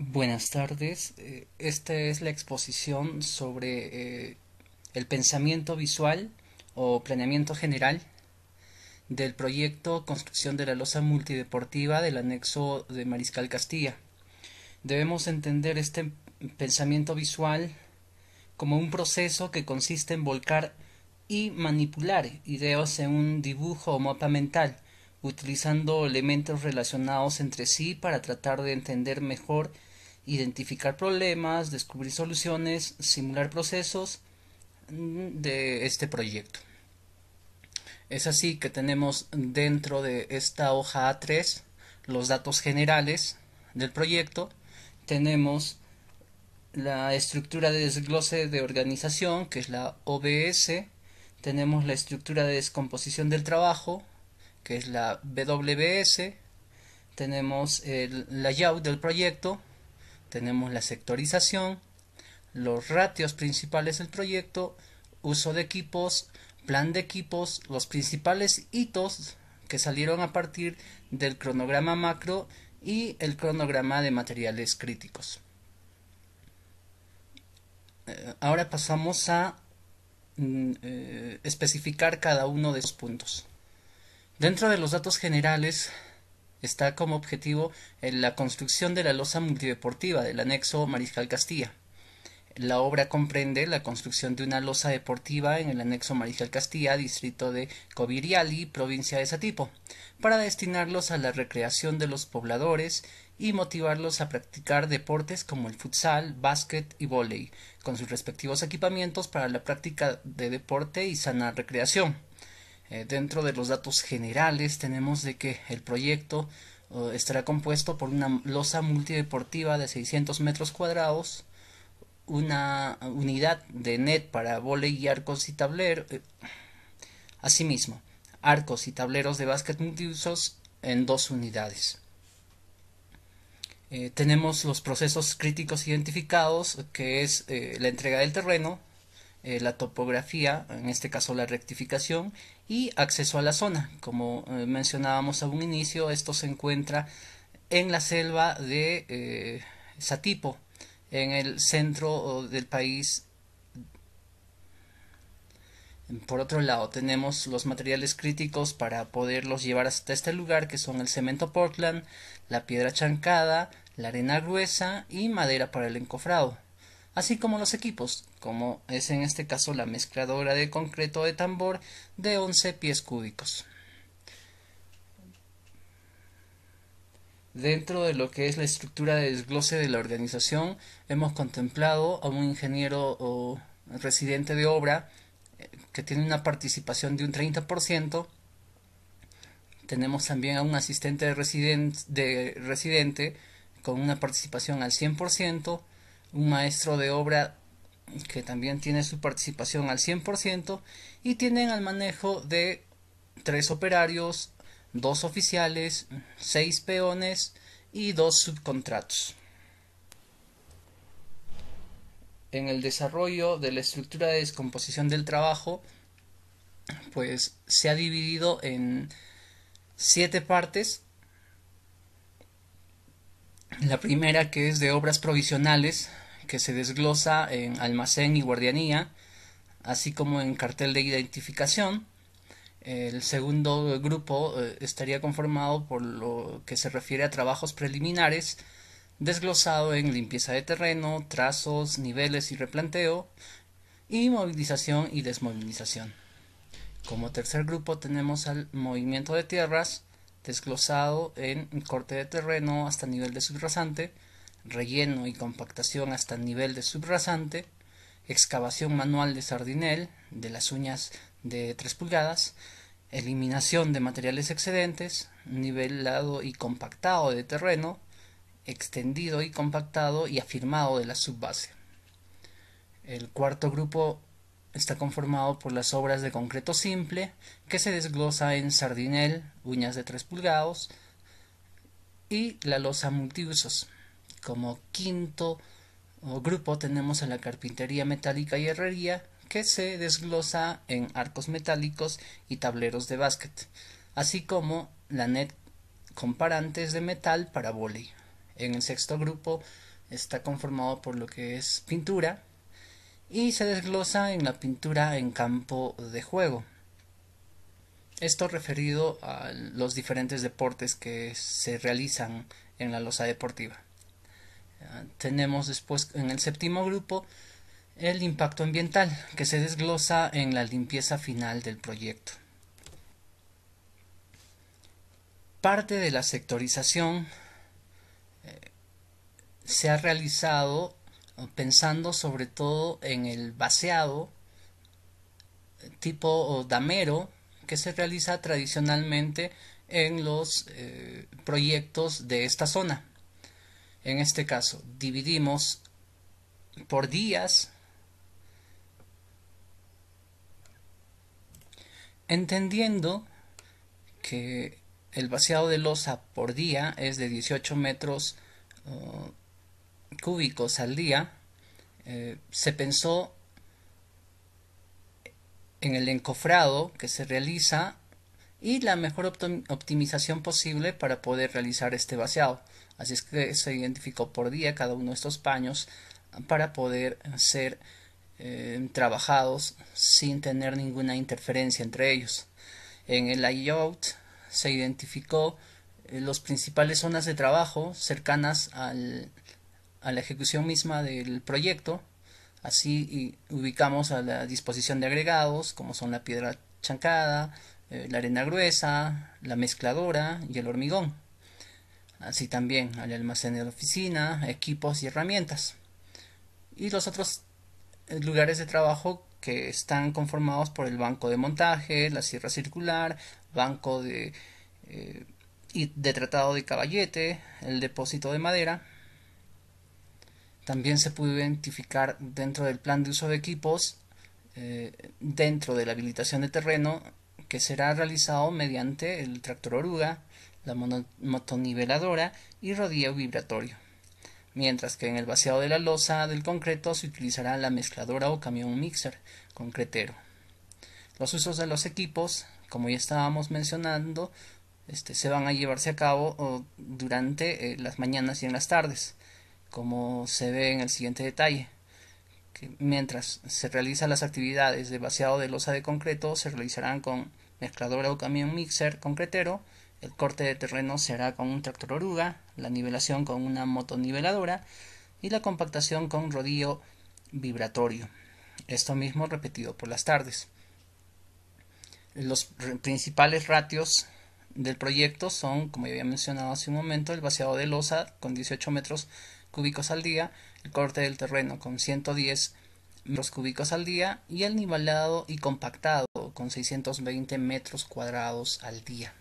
Buenas tardes. Esta es la exposición sobre el pensamiento visual o planeamiento general del proyecto Construcción de la Losa Multideportiva del anexo de Mariscal Castilla. Debemos entender este pensamiento visual como un proceso que consiste en volcar y manipular ideas en un dibujo o mapa mental, utilizando elementos relacionados entre sí para tratar de entender mejor, identificar problemas, descubrir soluciones, simular procesos de este proyecto. Es así que tenemos dentro de esta hoja A3 los datos generales del proyecto, tenemos la estructura de desglose de organización, que es la OBS, tenemos la estructura de descomposición del trabajo, que es la WBS, tenemos el layout del proyecto, tenemos la sectorización, los ratios principales del proyecto, uso de equipos, plan de equipos, los principales hitos que salieron a partir del cronograma macro y el cronograma de materiales críticos. Ahora pasamos a especificar cada uno de esos puntos. Dentro de los datos generales está como objetivo la construcción de la losa multideportiva del anexo Mariscal Castilla. La obra comprende la construcción de una losa deportiva en el anexo Mariscal Castilla, distrito de Coviriali, provincia de Satipo, para destinarlos a la recreación de los pobladores y motivarlos a practicar deportes como el futsal, básquet y vóley, con sus respectivos equipamientos para la práctica de deporte y sana recreación. Dentro de los datos generales tenemos de que el proyecto estará compuesto por una losa multideportiva de 600 metros cuadrados, una unidad de net para volei y arcos y tableros, asimismo, arcos y tableros de básquet multiusos en dos unidades. Tenemos los procesos críticos identificados, que es la entrega del terreno, la topografía, en este caso la rectificación, y acceso a la zona. Como mencionábamos a un inicio, esto se encuentra en la selva de Satipo, en el centro del país. Por otro lado, tenemos los materiales críticos para poderlos llevar hasta este lugar, que son el cemento Portland, la piedra chancada, la arena gruesa y madera para el encofrado, así como los equipos, como es en este caso la mezcladora de concreto de tambor de 11 pies cúbicos. Dentro de lo que es la estructura de desglose de la organización, hemos contemplado a un ingeniero o residente de obra que tiene una participación de un 30%. Tenemos también a un asistente de residente con una participación al 100%, un maestro de obra que también tiene su participación al 100%, y tienen al manejo de 3 operarios, 2 oficiales, 6 peones y 2 subcontratos. En el desarrollo de la estructura de descomposición del trabajo, pues se ha dividido en 7 partes. La primera, que es de obras provisionales, que se desglosa en almacén y guardianía, así como en cartel de identificación. El segundo grupo estaría conformado por lo que se refiere a trabajos preliminares, desglosado en limpieza de terreno, trazos, niveles y replanteo, y movilización y desmovilización. Como tercer grupo tenemos al movimiento de tierras, desglosado en corte de terreno hasta nivel de subrasante, relleno y compactación hasta nivel de subrasante, excavación manual de sardinel de las uñas de 3 pulgadas, eliminación de materiales excedentes, nivelado y compactado de terreno, extendido y compactado y afirmado de la subbase. El cuarto grupo está conformado por las obras de concreto simple, que se desglosa en sardinel, uñas de 3 pulgadas, y la losa multiusos. Como quinto grupo tenemos a la carpintería metálica y herrería, que se desglosa en arcos metálicos y tableros de básquet, así como la net con parantes de metal para vóley. En el sexto grupo está conformado por lo que es pintura y se desglosa en la pintura en campo de juego. Esto referido a los diferentes deportes que se realizan en la losa deportiva. Tenemos después en el séptimo grupo el impacto ambiental, que se desglosa en la limpieza final del proyecto. Parte de la sectorización se ha realizado pensando sobre todo en el vaciado tipo damero que se realiza tradicionalmente en los proyectos de esta zona. En este caso, dividimos por días, entendiendo que el vaciado de losa por día es de 18 metros cúbicos al día. Se pensó en el encofrado que se realiza y la mejor optimización posible para poder realizar este vaciado. Así es que se identificó por día cada uno de estos paños para poder ser trabajados sin tener ninguna interferencia entre ellos. En el layout se identificó las principales zonas de trabajo cercanas a la ejecución misma del proyecto. Así ubicamos a la disposición de agregados como son la piedra chancada, la arena gruesa, la mezcladora y el hormigón. Así también al almacén de la oficina, equipos y herramientas. Y los otros lugares de trabajo que están conformados por el banco de montaje, la sierra circular, banco de tratado de caballete, el depósito de madera. También se pudo identificar dentro del plan de uso de equipos, dentro de la habilitación de terreno, que será realizado mediante el tractor oruga, la motoniveladora y rodillo vibratorio. Mientras que en el vaciado de la losa del concreto se utilizará la mezcladora o camión mixer concretero. Los usos de los equipos, como ya estábamos mencionando, se van a llevarse a cabo durante las mañanas y en las tardes, como se ve en el siguiente detalle. Que mientras se realizan las actividades de vaciado de losa de concreto, se realizarán con mezcladora o camión mixer concretero. El corte de terreno se hará con un tractor oruga, la nivelación con una motoniveladora y la compactación con rodillo vibratorio. Esto mismo repetido por las tardes. Los principales ratios del proyecto son, como ya había mencionado hace un momento, el vaciado de losa con 18 metros cúbicos al día, el corte del terreno con 110 metros cúbicos al día y el nivelado y compactado con 620 metros cuadrados al día.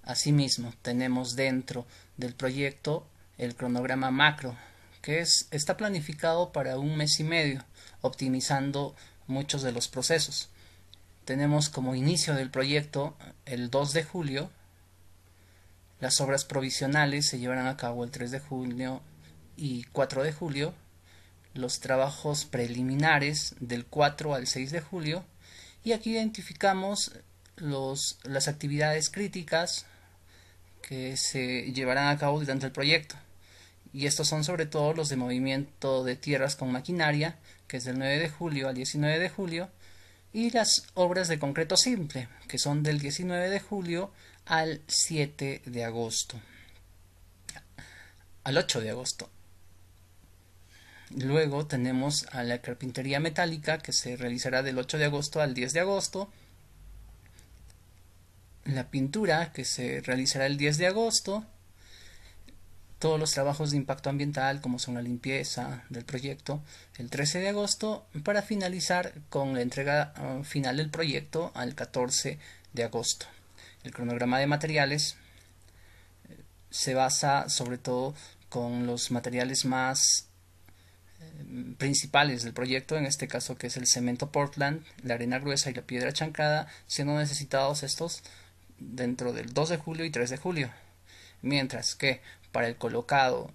Asimismo, tenemos dentro del proyecto el cronograma macro, que está planificado para un mes y medio, optimizando muchos de los procesos. Tenemos como inicio del proyecto el 2 de julio, las obras provisionales se llevarán a cabo el 3 de julio y 4 de julio, los trabajos preliminares del 4 al 6 de julio, y aquí identificamos las actividades críticas que se llevarán a cabo durante el proyecto. Y estos son sobre todo los de movimiento de tierras con maquinaria, que es del 9 de julio al 19 de julio, y las obras de concreto simple, que son del 19 de julio al 7 de agosto. Al 8 de agosto. Luego tenemos a la carpintería metálica, que se realizará del 8 de agosto al 10 de agosto. La pintura, que se realizará el 10 de agosto. Todos los trabajos de impacto ambiental, como son la limpieza del proyecto, el 13 de agosto, para finalizar con la entrega final del proyecto al 14 de agosto. El cronograma de materiales se basa sobre todo con los materiales más principales del proyecto, en este caso que es el cemento Portland, la arena gruesa y la piedra chancada, siendo necesitados estos dentro del 2 de julio y 3 de julio, mientras que para el colocado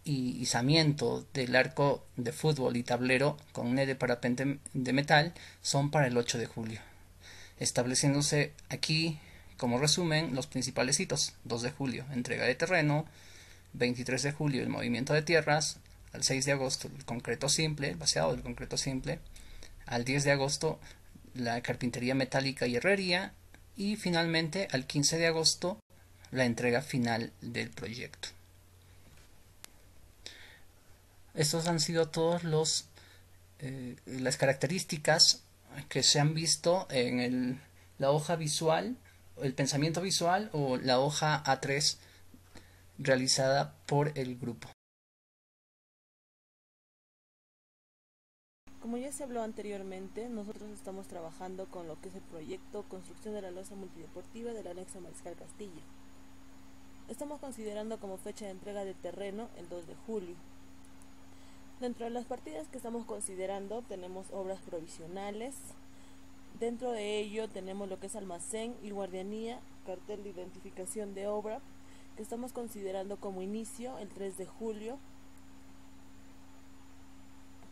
y izamiento del arco de fútbol y tablero con net de parapente de metal son para el 8 de julio, estableciéndose aquí como resumen los principales hitos. 2 de julio, entrega de terreno, 23 de julio el movimiento de tierras, al 6 de agosto el concreto simple, el vaciado del concreto simple, al 10 de agosto la carpintería metálica y herrería, y finalmente al 15 de agosto la entrega final del proyecto. Estos han sido todos las características que se han visto en la hoja visual, el pensamiento visual o la hoja A3 realizada por el grupo. Como ya se habló anteriormente, nosotros estamos trabajando con lo que es el proyecto Construcción de la Losa Multideportiva del Anexo Mariscal Castilla. Estamos considerando como fecha de entrega de terreno el 2 de julio. Dentro de las partidas que estamos considerando tenemos obras provisionales. Dentro de ello tenemos lo que es almacén y guardianía, cartel de identificación de obra, que estamos considerando como inicio el 3 de julio.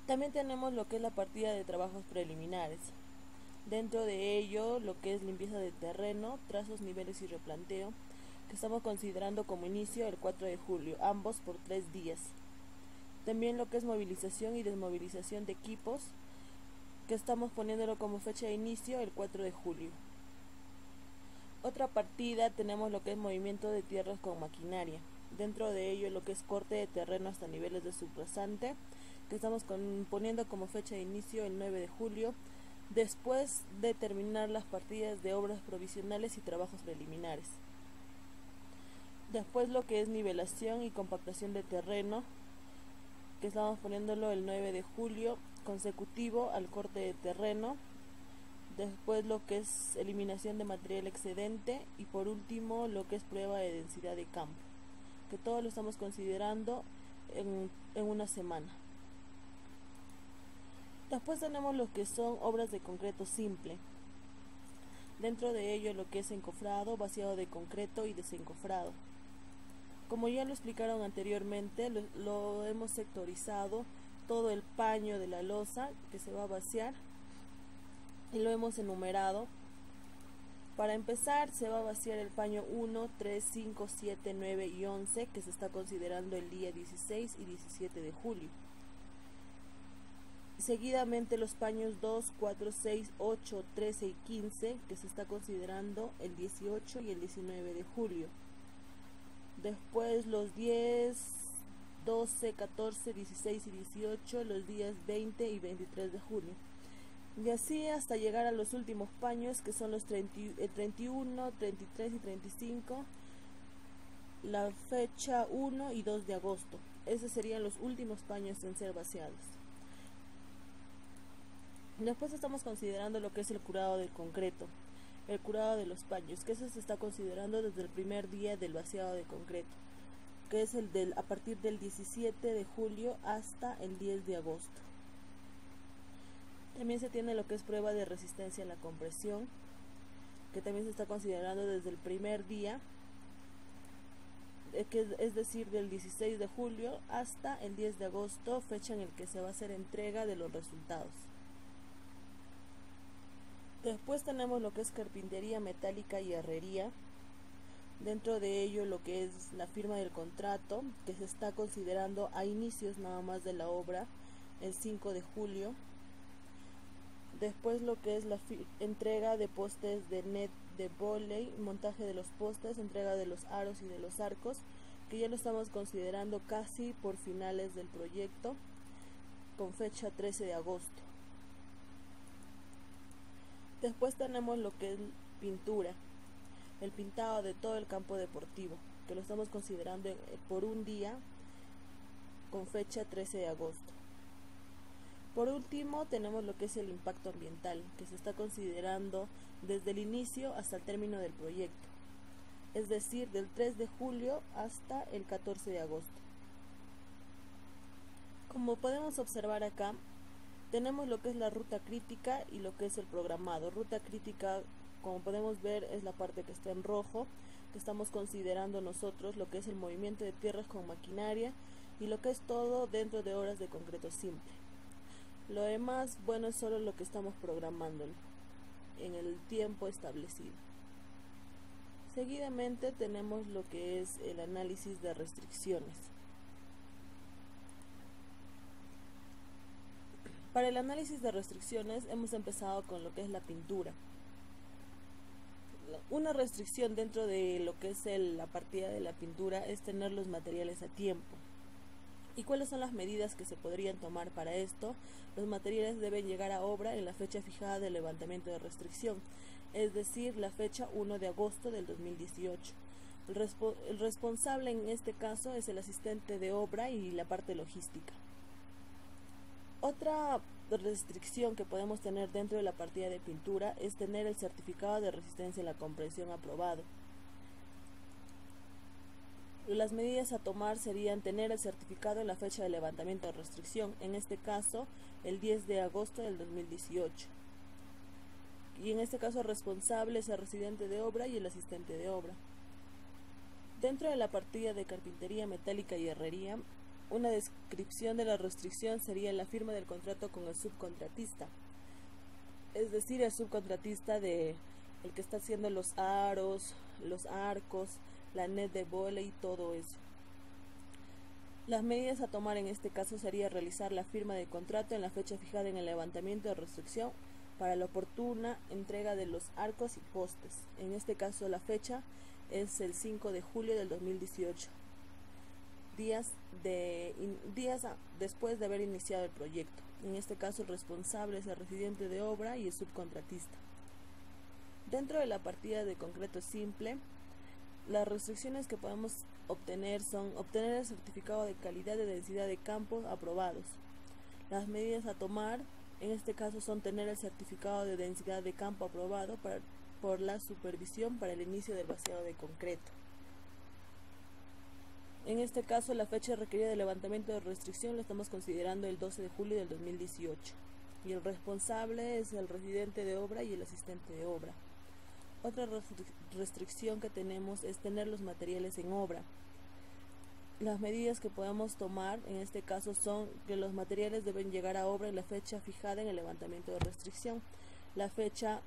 También tenemos lo que es la partida de trabajos preliminares. Dentro de ello lo que es limpieza de terreno, trazos, niveles y replanteo, que estamos considerando como inicio el 4 de julio, ambos por 3 días. También lo que es movilización y desmovilización de equipos, que estamos poniéndolo como fecha de inicio el 4 de julio. Otra partida tenemos lo que es movimiento de tierras con maquinaria. Dentro de ello lo que es corte de terreno hasta niveles de subrasante, que estamos poniendo como fecha de inicio el 9 de julio, después de terminar las partidas de obras provisionales y trabajos preliminares. Después lo que es nivelación y compactación de terreno, que estamos poniéndolo el 9 de julio, consecutivo al corte de terreno. Después lo que es eliminación de material excedente y por último lo que es prueba de densidad de campo, que todo lo estamos considerando en una semana. Después tenemos lo que son obras de concreto simple. Dentro de ello lo que es encofrado, vaciado de concreto y desencofrado. Como ya lo explicaron anteriormente, lo hemos sectorizado todo el paño de la losa que se va a vaciar y lo hemos enumerado. Para empezar se va a vaciar el paño 1, 3, 5, 7, 9 y 11, que se está considerando el día 16 y 17 de julio. Seguidamente los paños 2, 4, 6, 8, 13 y 15, que se está considerando el 18 y el 19 de julio. Después los 10, 12, 14, 16 y 18, los días 20 y 23 de julio. Y así hasta llegar a los últimos paños, que son los 31, 33 y 35, la fecha 1 y 2 de agosto. Esos serían los últimos paños en ser vaciados. Después estamos considerando lo que es el curado del concreto, el curado de los paños, que eso se está considerando desde el primer día del vaciado de concreto, que es a partir del 17 de julio hasta el 10 de agosto. También se tiene lo que es prueba de resistencia a la compresión, que también se está considerando desde el primer día, es decir, del 16 de julio hasta el 10 de agosto, fecha en el que se va a hacer entrega de los resultados. Después tenemos lo que es carpintería metálica y herrería. Dentro de ello lo que es la firma del contrato, que se está considerando a inicios nada más de la obra, el 5 de julio. Después lo que es la entrega de postes de net de vóley, montaje de los postes, entrega de los aros y de los arcos, que ya lo estamos considerando casi por finales del proyecto, con fecha 13 de agosto. Después tenemos lo que es pintura, el pintado de todo el campo deportivo, que lo estamos considerando por un día, con fecha 13 de agosto. Por último tenemos lo que es el impacto ambiental, que se está considerando desde el inicio hasta el término del proyecto, es decir, del 3 de julio hasta el 14 de agosto. Como podemos observar acá, tenemos lo que es la ruta crítica y lo que es el programado. Ruta crítica, como podemos ver, es la parte que está en rojo, que estamos considerando nosotros lo que es el movimiento de tierras con maquinaria y lo que es todo dentro de obras de concreto simple. Lo demás, bueno, es solo lo que estamos programando en el tiempo establecido. Seguidamente tenemos lo que es el análisis de restricciones. Para el análisis de restricciones hemos empezado con lo que es la pintura. Una restricción dentro de lo que es la partida de la pintura es tener los materiales a tiempo. ¿Y cuáles son las medidas que se podrían tomar para esto? Los materiales deben llegar a obra en la fecha fijada del levantamiento de restricción, es decir, la fecha 1 de agosto del 2018. El responsable en este caso es el asistente de obra y la parte logística. Otra restricción que podemos tener dentro de la partida de pintura es tener el certificado de resistencia a la compresión aprobado. Las medidas a tomar serían tener el certificado en la fecha de levantamiento de restricción, en este caso el 10 de agosto del 2018. Y en este caso el responsable es el residente de obra y el asistente de obra. Dentro de la partida de carpintería metálica y herrería, una descripción de la restricción sería la firma del contrato con el subcontratista, es decir, el subcontratista el que está haciendo los aros, los arcos, la net de vóley y todo eso. Las medidas a tomar en este caso sería realizar la firma de contrato en la fecha fijada en el levantamiento de restricción para la oportuna entrega de los arcos y postes. En este caso la fecha es el 5 de julio del 2018. Días después de haber iniciado el proyecto. En este caso el responsable es el residente de obra y el subcontratista. Dentro de la partida de concreto simple, las restricciones que podemos obtener son obtener el certificado de calidad de densidad de campos aprobados. Las medidas a tomar en este caso son tener el certificado de densidad de campo aprobado por la supervisión para el inicio del vaciado de concreto. En este caso, la fecha requerida de levantamiento de restricción la estamos considerando el 12 de julio del 2018. Y el responsable es el residente de obra y el asistente de obra. Otra restricción que tenemos es tener los materiales en obra. Las medidas que podemos tomar en este caso son que los materiales deben llegar a obra en la fecha fijada en el levantamiento de restricción. La fecha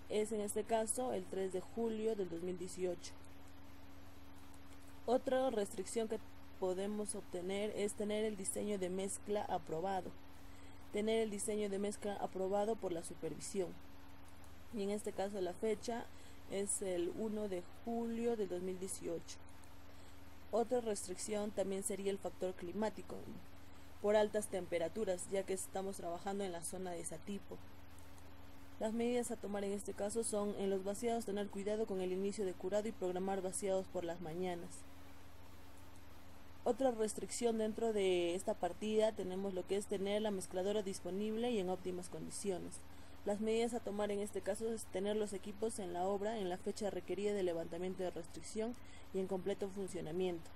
es en este caso el 3 de julio del 2018. Otra restricción que podemos obtener es tener el diseño de mezcla aprobado. Tener el diseño de mezcla aprobado por la supervisión. Y en este caso la fecha es el 1 de julio del 2018. Otra restricción también sería el factor climático, por altas temperaturas, ya que estamos trabajando en la zona de Satipo. Las medidas a tomar en este caso son en los vaciados tener cuidado con el inicio de curado y programar vaciados por las mañanas. Otra restricción dentro de esta partida tenemos lo que es tener la mezcladora disponible y en óptimas condiciones. Las medidas a tomar en este caso es tener los equipos en la obra en la fecha requerida de levantamiento de restricción y en completo funcionamiento.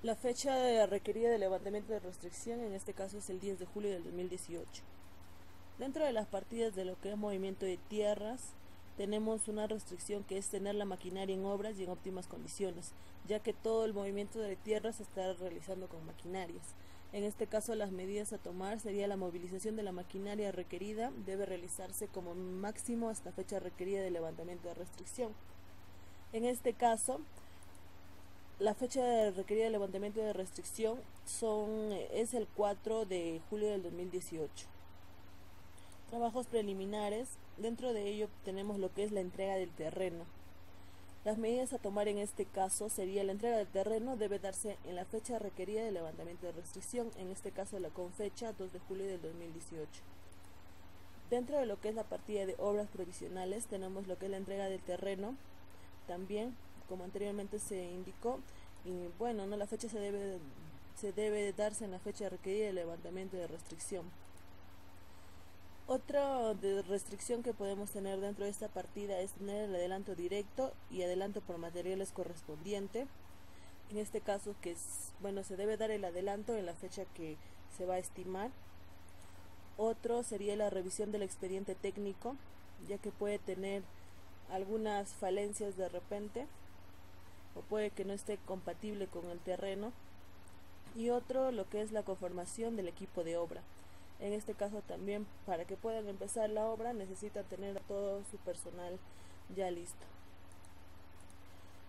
La fecha requerida de levantamiento de restricción en este caso es el 10 de julio del 2018. Dentro de las partidas de lo que es movimiento de tierras, tenemos una restricción que es tener la maquinaria en obras y en óptimas condiciones, ya que todo el movimiento de tierras se está realizando con maquinarias. En este caso, las medidas a tomar sería la movilización de la maquinaria requerida, debe realizarse como máximo hasta fecha requerida de levantamiento de restricción. En este caso, la fecha requerida de levantamiento de restricción es el 4 de julio del 2018. Trabajos preliminares, dentro de ello tenemos lo que es la entrega del terreno. Las medidas a tomar en este caso sería la entrega del terreno debe darse en la fecha requerida de levantamiento de restricción, en este caso con fecha 2 de julio del 2018. Dentro de lo que es la partida de obras provisionales tenemos lo que es la entrega del terreno, también como anteriormente se indicó, y bueno, la fecha se debe darse en la fecha requerida de levantamiento de restricción. Otra restricción que podemos tener dentro de esta partida es tener el adelanto directo y adelanto por materiales correspondiente. En este caso se debe dar el adelanto en la fecha que se va a estimar. Otro sería la revisión del expediente técnico, ya que puede tener algunas falencias de repente o puede que no esté compatible con el terreno. Y otro lo que es la conformación del equipo de obra. En este caso también para que puedan empezar la obra necesitan tener todo su personal Ya listo.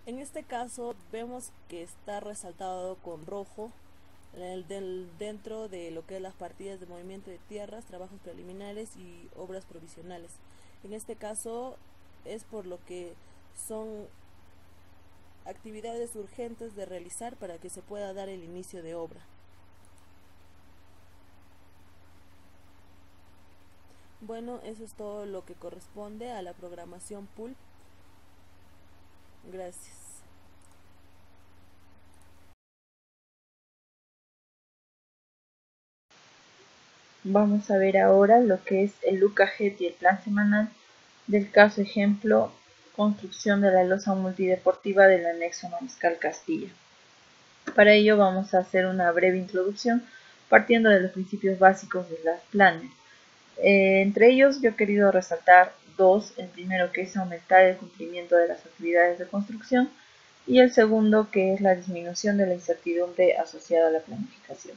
En este caso vemos que está resaltado con rojo dentro de lo que es las partidas de movimiento de tierras, trabajos preliminares y obras provisionales. En este caso es por lo que son actividades urgentes de realizar para que se pueda dar el inicio de obra. Bueno, eso es todo lo que corresponde a la programación PUL. Gracias. Vamos a ver ahora lo que es el LUCAJET y el plan semanal del caso ejemplo construcción de la losa multideportiva del anexo Mariscal Castilla. Para ello vamos a hacer una breve introducción partiendo de los principios básicos de los planes. Entre ellos yo he querido resaltar dos: el primero, que es aumentar el cumplimiento de las actividades de construcción, y el segundo, que es la disminución de la incertidumbre asociada a la planificación.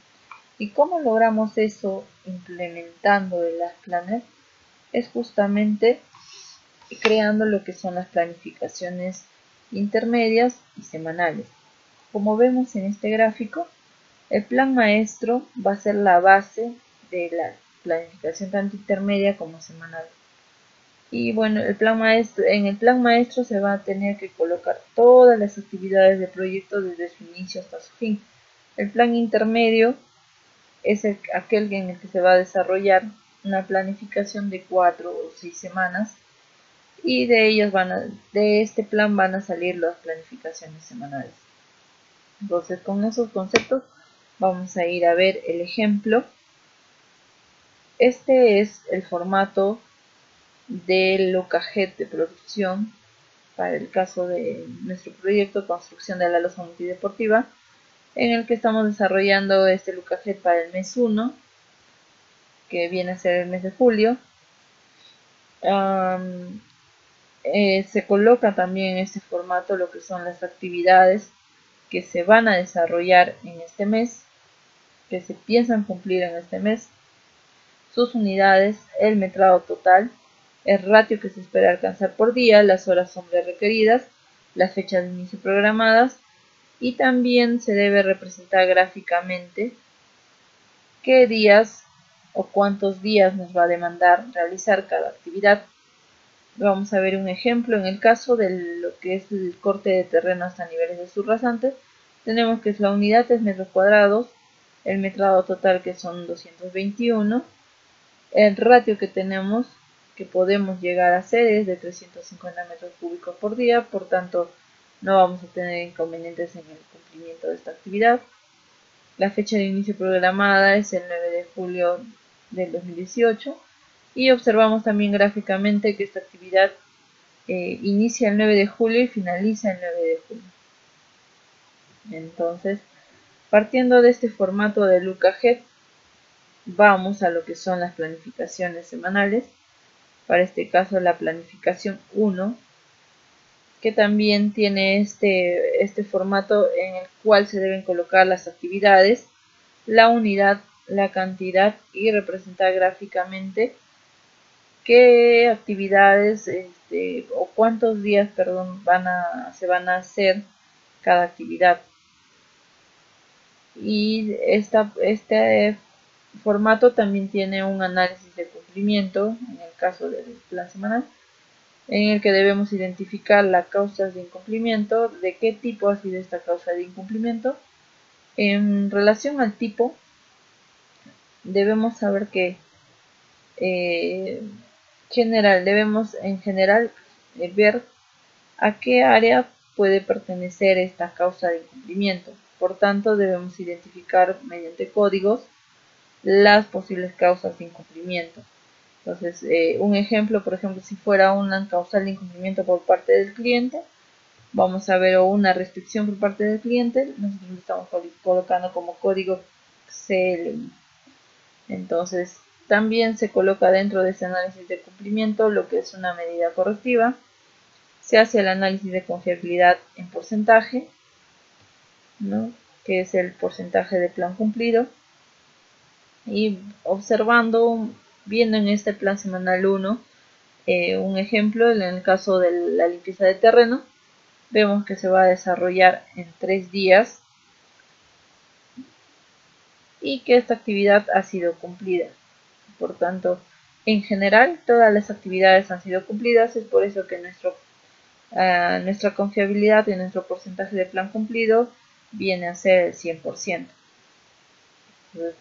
¿Y cómo logramos eso implementando el Last Planner? Es justamente creando lo que son las planificaciones intermedias y semanales. Como vemos en este gráfico, el plan maestro va a ser la base de la planificación tanto intermedia como semanal. Y bueno, en el plan maestro se va a tener que colocar todas las actividades del proyecto desde su inicio hasta su fin. El plan intermedio es aquel en el que se va a desarrollar una planificación de 4 o 6 semanas, y de este plan van a salir las planificaciones semanales. Entonces, con esos conceptos vamos a ir a ver el ejemplo. Este es el formato del LUCAJET de producción para el caso de nuestro proyecto construcción de la losa multideportiva, en el que estamos desarrollando este LUCAJET para el mes 1, que viene a ser el mes de julio. Se coloca también en este formato lo que son las actividades que se van a desarrollar en este mes, que se piensan cumplir en este mes, sus unidades, el metrado total, el ratio que se espera alcanzar por día, las horas hombre requeridas, las fechas de inicio programadas, y también se debe representar gráficamente qué días o cuántos días nos va a demandar realizar cada actividad. Vamos a ver un ejemplo. En el caso de lo que es el corte de terreno hasta niveles de subrasantes, tenemos que la unidad es metros cuadrados, el metrado total que son 221, el ratio que tenemos, que podemos llegar a hacer, es de 350 metros cúbicos por día, por tanto no vamos a tener inconvenientes en el cumplimiento de esta actividad. La fecha de inicio programada es el 9 de julio del 2018, y observamos también gráficamente que esta actividad inicia el 9 de julio y finaliza el 9 de julio. Entonces, partiendo de este formato de LUCAJET, vamos a lo que son las planificaciones semanales. Para este caso, la planificación 1, que también tiene este formato en el cual se deben colocar las actividades, la unidad, la cantidad, y representar gráficamente qué actividades o cuántos días, perdón, se van a hacer cada actividad. Y este formato también tiene un análisis de cumplimiento en el caso del plan semanal, en el que debemos identificar las causas de incumplimiento, de qué tipo ha sido esta causa de incumplimiento. En relación al tipo, debemos saber que debemos en general ver a qué área puede pertenecer esta causa de incumplimiento. Por tanto, debemos identificar mediante códigos las posibles causas de incumplimiento. Entonces, un ejemplo, por ejemplo, si fuera una causal de incumplimiento por parte del cliente, vamos a ver, o una restricción por parte del cliente, nosotros lo estamos colocando como código CLI. Entonces, también se coloca dentro de ese análisis de cumplimiento lo que es una medida correctiva. Se hace el análisis de confiabilidad en porcentaje, ¿no?, que es el porcentaje de plan cumplido. Y observando, viendo en este plan semanal 1, Un ejemplo, en el caso de la limpieza de terreno, vemos que se va a desarrollar en 3 días y que esta actividad ha sido cumplida. Por tanto, en general, todas las actividades han sido cumplidas. Es por eso que nuestra confiabilidad y nuestro porcentaje de plan cumplido viene a ser el 100%. Entonces,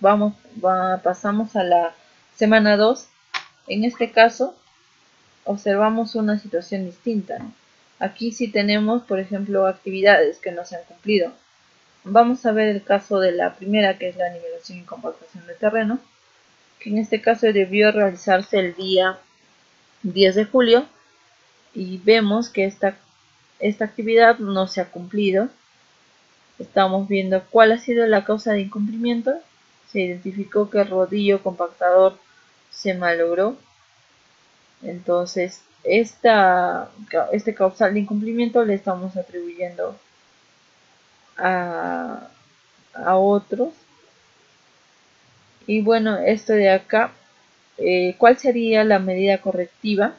pasamos a la semana 2. En este caso, observamos una situación distinta, ¿no? Aquí sí tenemos, por ejemplo, actividades que no se han cumplido. Vamos a ver el caso de la primera, que es la nivelación y compactación de terreno, que en este caso debió realizarse el día 10 de julio y vemos que esta actividad no se ha cumplido. Estamos viendo cuál ha sido la causa de incumplimiento. Se identificó que el rodillo compactador se malogró. Entonces, este causal de incumplimiento le estamos atribuyendo a otros. Y bueno, esto de acá, ¿cuál sería la medida correctiva?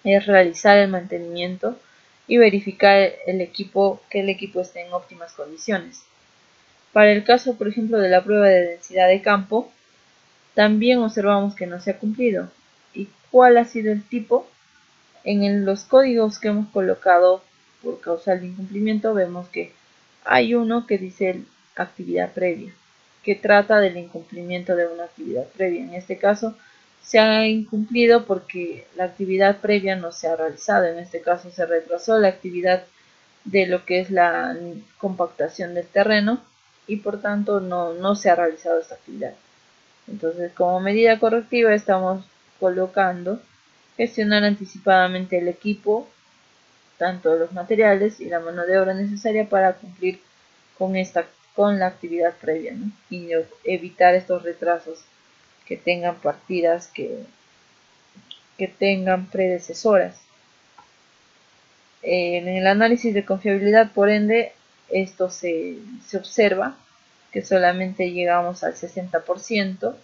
Es realizar el mantenimiento y verificar que el equipo esté en óptimas condiciones. Para el caso, por ejemplo, de la prueba de densidad de campo, también observamos que no se ha cumplido. ¿Y cuál ha sido el tipo? En los códigos que hemos colocado por causal de incumplimiento vemos que hay uno que dice actividad previa, que trata del incumplimiento de una actividad previa. En este caso se ha incumplido porque la actividad previa no se ha realizado. En este caso se retrasó la actividad de lo que es la compactación del terreno y por tanto no se ha realizado esta actividad. Entonces, como medida correctiva estamos colocando gestionar anticipadamente el equipo, tanto los materiales y la mano de obra necesaria para cumplir con la actividad previa, ¿no? Y evitar estos retrasos que tengan partidas que tengan predecesoras. En el análisis de confiabilidad, por ende, esto se observa que solamente llegamos al 60%.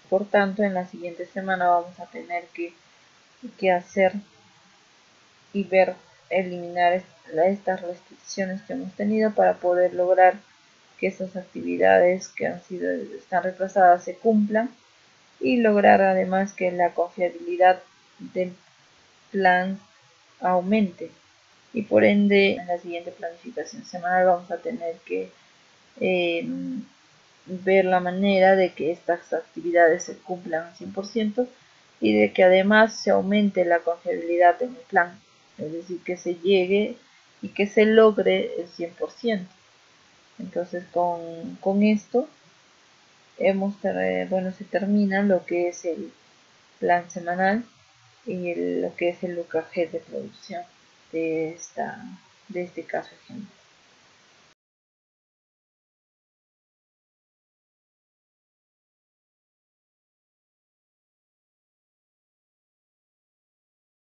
Por tanto, en la siguiente semana vamos a tener que hacer y eliminar estas restricciones que hemos tenido para poder lograr que esas actividades que están retrasadas se cumplan y lograr además que la confiabilidad del plan aumente. Y por ende, en la siguiente planificación semanal vamos a tener que ver la manera de que estas actividades se cumplan al 100% y de que además se aumente la confiabilidad en el plan, es decir, que se llegue y que se logre el 100%. Entonces, con esto se termina lo que es el plan semanal y lo que es el UKG de producción de este caso ejemplo.